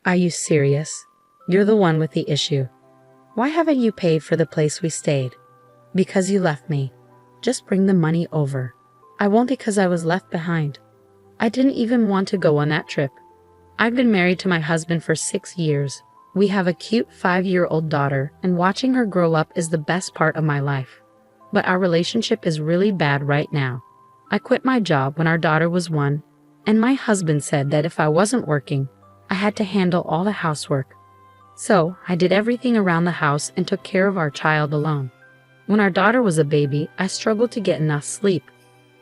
Are you serious? You're the one with the issue. Why haven't you paid for the place we stayed? Because you left me. Just bring the money over. I won't because I was left behind. I didn't even want to go on that trip. I've been married to my husband for 6 years. We have a cute 5-year-old daughter, and watching her grow up is the best part of my life. But our relationship is really bad right now. I quit my job when our daughter was 1, and my husband said that if I wasn't working, I had to handle all the housework. So I did everything around the house and took care of our child alone. When our daughter was a baby, I struggled to get enough sleep.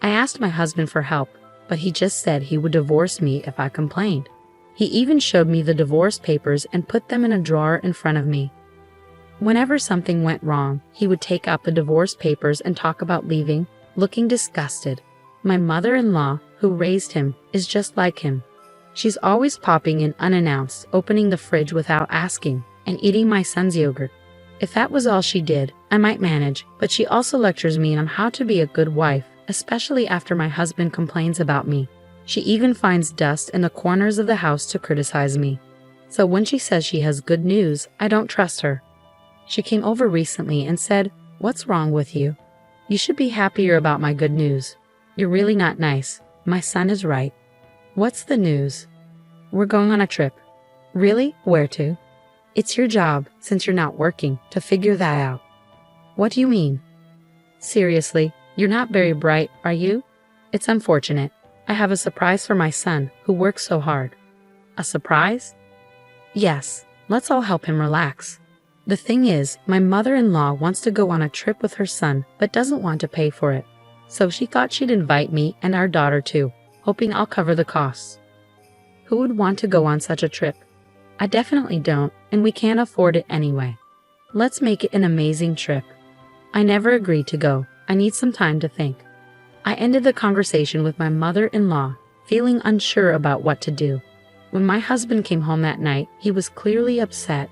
I asked my husband for help, but he just said he would divorce me if I complained. He even showed me the divorce papers and put them in a drawer in front of me. Whenever something went wrong, he would take out the divorce papers and talk about leaving, looking disgusted. My mother-in-law, who raised him, is just like him. She's always popping in unannounced, opening the fridge without asking, and eating my son's yogurt. If that was all she did, I might manage, but she also lectures me on how to be a good wife, especially after my husband complains about me. She even finds dust in the corners of the house to criticize me. So when she says she has good news, I don't trust her. She came over recently and said, "What's wrong with you? You should be happier about my good news. You're really not nice. My son is right." "What's the news?" "We're going on a trip." "Really? Where to?" "It's your job, since you're not working, to figure that out." "What do you mean?" "Seriously, you're not very bright, are you?" "It's unfortunate. I have a surprise for my son, who works so hard." "A surprise?" "Yes, let's all help him relax. The thing is, my mother-in-law wants to go on a trip with her son, but doesn't want to pay for it. So she thought she'd invite me and our daughter too, hoping I'll cover the costs." "Who would want to go on such a trip?" "I definitely don't, and we can't afford it anyway. Let's make it an amazing trip." I never agreed to go. I need some time to think. I ended the conversation with my mother-in-law, feeling unsure about what to do. When my husband came home that night, he was clearly upset.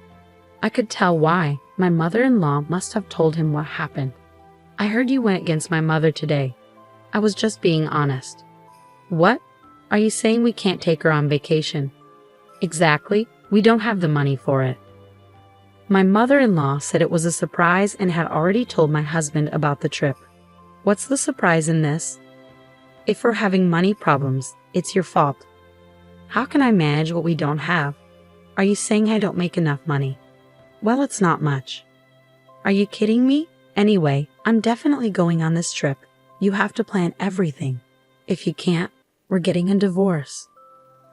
I could tell why. My mother-in-law must have told him what happened. "I heard you went against my mother today." "I was just being honest." "What? Are you saying we can't take her on vacation?" "Exactly. We don't have the money for it." My mother-in-law said it was a surprise and had already told my husband about the trip. "What's the surprise in this?" "If we're having money problems, it's your fault." "How can I manage what we don't have?" "Are you saying I don't make enough money?" "Well, it's not much." "Are you kidding me? Anyway, I'm definitely going on this trip. You have to plan everything. If you can't, we're getting a divorce."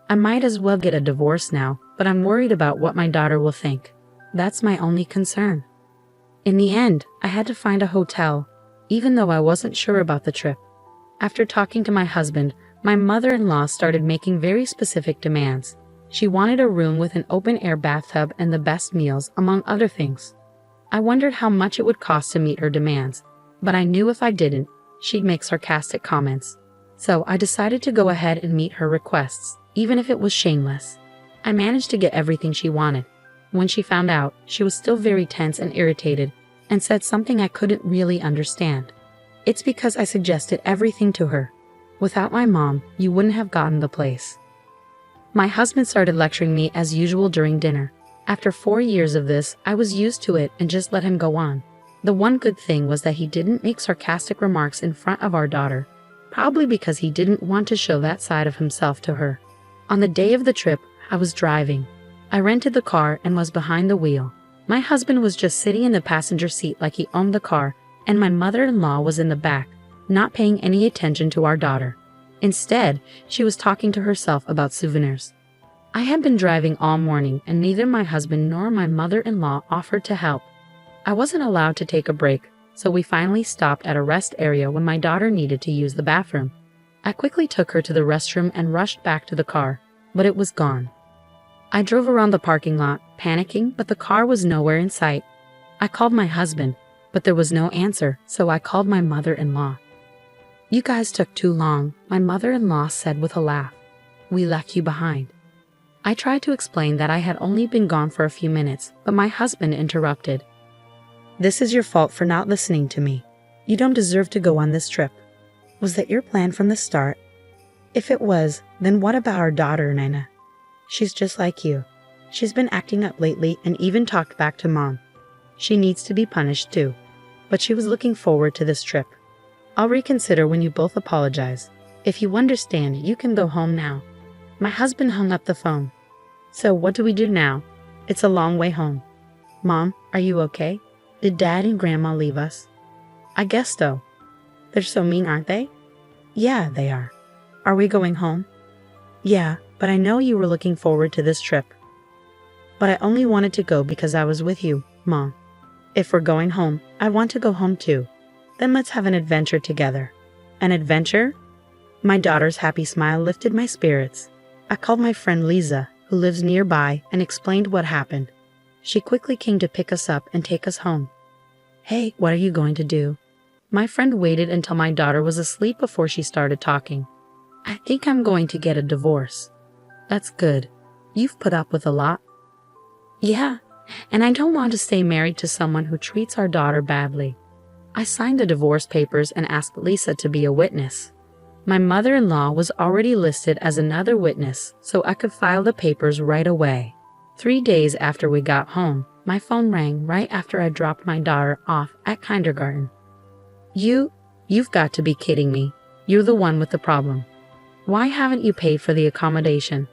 I might as well get a divorce now, but I'm worried about what my daughter will think. That's my only concern. In the end, I had to find a hotel, even though I wasn't sure about the trip. After talking to my husband, my mother-in-law started making very specific demands. She wanted a room with an open-air bathtub and the best meals, among other things. I wondered how much it would cost to meet her demands, but I knew if I didn't, she'd make sarcastic comments. So I decided to go ahead and meet her requests, even if it was shameless. I managed to get everything she wanted. When she found out, she was still very tense and irritated, and said something I couldn't really understand. "It's because I suggested everything to her. Without my mom, you wouldn't have gotten the place." My husband started lecturing me as usual during dinner. After 4 years of this, I was used to it and just let him go on. The one good thing was that he didn't make sarcastic remarks in front of our daughter, probably because he didn't want to show that side of himself to her. On the day of the trip, I was driving. I rented the car and was behind the wheel. My husband was just sitting in the passenger seat like he owned the car, and my mother-in-law was in the back, not paying any attention to our daughter. Instead, she was talking to herself about souvenirs. I had been driving all morning, and neither my husband nor my mother-in-law offered to help. I wasn't allowed to take a break, so we finally stopped at a rest area when my daughter needed to use the bathroom. I quickly took her to the restroom and rushed back to the car, but it was gone. I drove around the parking lot, panicking, but the car was nowhere in sight. I called my husband, but there was no answer, so I called my mother-in-law. "You guys took too long," my mother-in-law said with a laugh. "We left you behind." I tried to explain that I had only been gone for a few minutes, but my husband interrupted. "This is your fault for not listening to me. You don't deserve to go on this trip. Was that your plan from the start? If it was, then what about our daughter, Nina? She's just like you. She's been acting up lately and even talked back to Mom. She needs to be punished too. But she was looking forward to this trip. I'll reconsider when you both apologize. If you understand, you can go home now." My husband hung up the phone. "So what do we do now? It's a long way home." "Mom, are you okay? Did Dad and Grandma leave us?" "I guess so." "They're so mean, aren't they?" "Yeah, they are." "Are we going home?" "Yeah, but I know you were looking forward to this trip." "But I only wanted to go because I was with you, Mom. If we're going home, I want to go home too. Then let's have an adventure together." "An adventure?" My daughter's happy smile lifted my spirits. I called my friend Lisa, who lives nearby, and explained what happened. She quickly came to pick us up and take us home. "Hey, what are you going to do?" My friend waited until my daughter was asleep before she started talking. "I think I'm going to get a divorce." "That's good. You've put up with a lot." "Yeah, and I don't want to stay married to someone who treats our daughter badly." I signed the divorce papers and asked Lisa to be a witness. My mother-in-law was already listed as another witness, so I could file the papers right away. 3 days after we got home, my phone rang right after I dropped my daughter off at kindergarten. You've got to be kidding me. You're the one with the problem. Why haven't you paid for the accommodation?"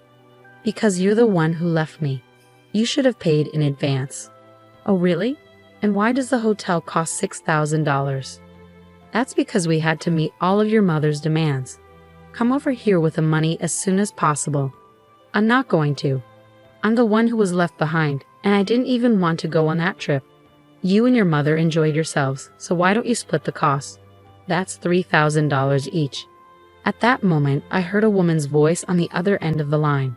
"Because you're the one who left me. You should have paid in advance." "Oh, really? And why does the hotel cost $6,000? "That's because we had to meet all of your mother's demands. Come over here with the money as soon as possible." "I'm not going to. I'm the one who was left behind, and I didn't even want to go on that trip. You and your mother enjoyed yourselves, so why don't you split the cost? That's $3,000 each." At that moment, I heard a woman's voice on the other end of the line.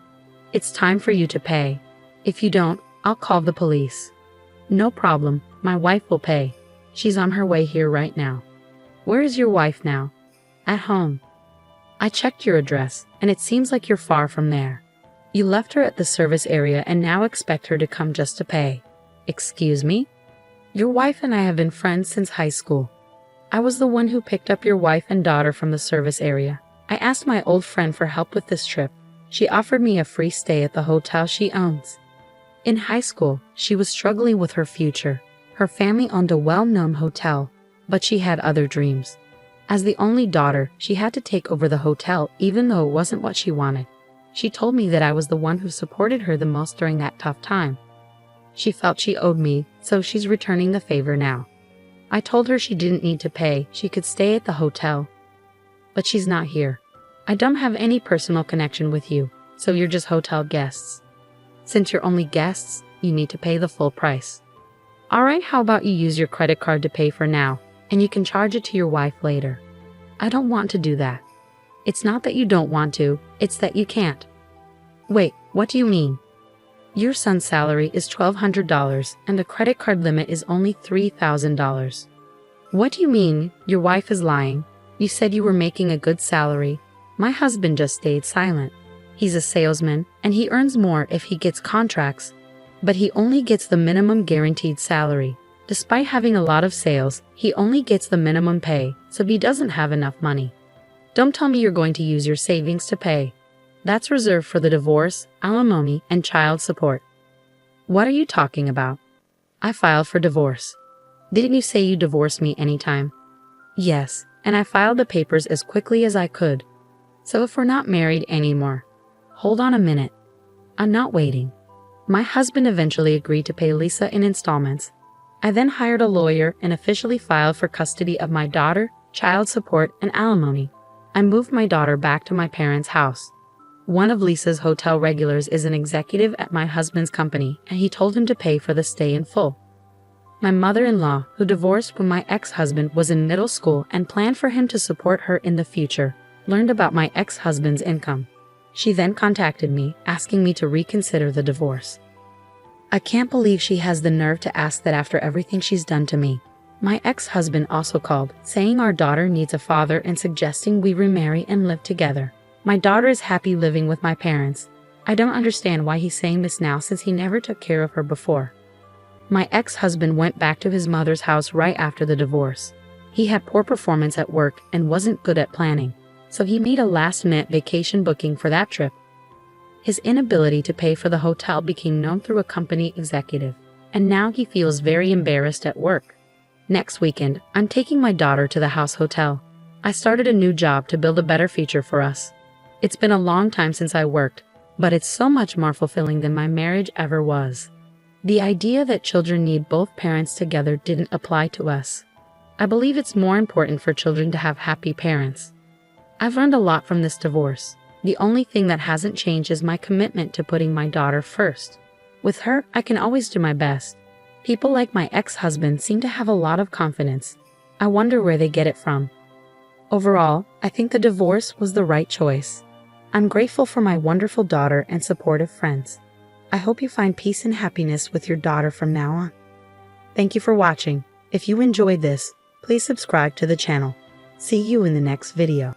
"It's time for you to pay. If you don't, I'll call the police." "No problem, my wife will pay. She's on her way here right now." "Where is your wife now?" "At home." "I checked your address, and it seems like you're far from there. You left her at the service area and now expect her to come just to pay." "Excuse me?" "Your wife and I have been friends since high school. I was the one who picked up your wife and daughter from the service area. I asked my old friend for help with this trip. She offered me a free stay at the hotel she owns. In high school, she was struggling with her future. Her family owned a well-known hotel, but she had other dreams. As the only daughter, she had to take over the hotel even though it wasn't what she wanted. She told me that I was the one who supported her the most during that tough time. She felt she owed me, so she's returning the favor now. I told her she didn't need to pay, she could stay at the hotel. But she's not here. I don't have any personal connection with you, so you're just hotel guests. Since you're only guests, you need to pay the full price. Alright, how about you use your credit card to pay for now, and you can charge it to your wife later." "I don't want to do that." "It's not that you don't want to, it's that you can't." "Wait, what do you mean?" "Your son's salary is $1,200 and the credit card limit is only $3,000. "What do you mean? Your wife is lying. You said you were making a good salary." My husband just stayed silent. He's a salesman, and he earns more if he gets contracts, but he only gets the minimum guaranteed salary. Despite having a lot of sales, he only gets the minimum pay, so he doesn't have enough money. Don't tell me you're going to use your savings to pay. That's reserved for the divorce, alimony, and child support. What are you talking about? I filed for divorce. Didn't you say you divorced me anytime? Yes, and I filed the papers as quickly as I could. So if we're not married anymore. Hold on a minute. I'm not waiting. My husband eventually agreed to pay Lisa in installments. I then hired a lawyer and officially filed for custody of my daughter, child support, and alimony. I moved my daughter back to my parents' house. One of Lisa's hotel regulars is an executive at my husband's company, and he told him to pay for the stay in full. My mother-in-law, who divorced when my ex-husband was in middle school and planned for him to support her in the future, learned about my ex-husband's income. She then contacted me, asking me to reconsider the divorce. I can't believe she has the nerve to ask that after everything she's done to me. My ex-husband also called, saying our daughter needs a father and suggesting we remarry and live together. My daughter is happy living with my parents. I don't understand why he's saying this now since he never took care of her before. My ex-husband went back to his mother's house right after the divorce. He had poor performance at work and wasn't good at planning, so he made a last-minute vacation booking for that trip. His inability to pay for the hotel became known through a company executive, and now he feels very embarrassed at work. Next weekend, I'm taking my daughter to the house hotel. I started a new job to build a better future for us. It's been a long time since I worked, but it's so much more fulfilling than my marriage ever was. The idea that children need both parents together didn't apply to us. I believe it's more important for children to have happy parents. I've learned a lot from this divorce. The only thing that hasn't changed is my commitment to putting my daughter first. With her, I can always do my best. People like my ex-husband seem to have a lot of confidence. I wonder where they get it from. Overall, I think the divorce was the right choice. I'm grateful for my wonderful daughter and supportive friends. I hope you find peace and happiness with your daughter from now on. Thank you for watching. If you enjoyed this, please subscribe to the channel. See you in the next video.